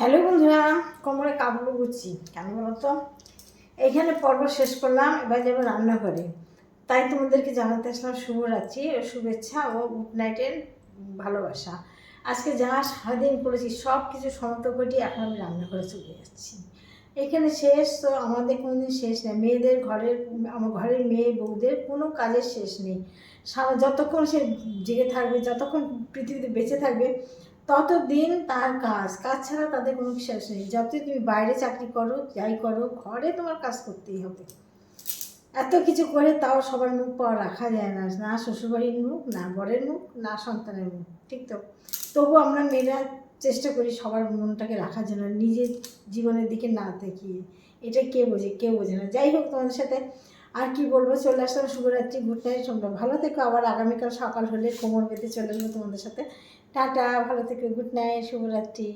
Hello বন্ধুরা, কোমরে কাপড় গুছি কেন বলো তো? এইখানে পর্ব শেষ করলাম, এবার যাবো রান্নাঘরে। তাই তোমাদেরকে জানাতে আসলাম শুভরাত্রি ও শুভেচ্ছা ও গুড নাইটের ভালোবাসা। আজকে যা সারাদিন করেছি সব কিছু সমাপ্ত ঘটিয়ে এখন আমি রান্নাঘরে চলে যাচ্ছি। এখানে শেষ তো আমাদের কোনোদিন শেষ নেই। মেয়েদের ঘরের, আমার ঘরের মেয়ে বউদের কোনো কাজের শেষ নেই। সারা যতক্ষণ সে জেগে থাকবে, যতক্ষণ পৃথিবীতে বেঁচে থাকবে, ততদিন তার কাজ কাজ ছাড়া তাদের কোনো শেষ নেই। যতই তুমি বাইরে চাকরি করো, যাই করো, ঘরে তোমার কাজ করতেই হবে। এত কিছু করে তাও সবার মুখ পাওয়া রাখা যায় না, না শ্বশুরবাড়ির মুখ, না বরের মুখ, না সন্তানের মুখ, ঠিক তো? তবু আমরা মেয়েরা চেষ্টা করি সবার মনটাকে রাখার জন্য, নিজের জীবনের দিকে না দেখিয়ে। এটা কে বোঝে? কেউ বোঝে না। যাই হোক, তোমাদের সাথে আর কি বলবো, চলে আসলাম। শুভরাত্রি, গুড নাইট, তোমরা ভালো থেকো। আবার আগামীকাল সকাল হলে কোমর বেঁধে চলে আসবো তোমাদের সাথে। টাটা, ভালো থেকো, গুড নাইট, শুভরাত্রি।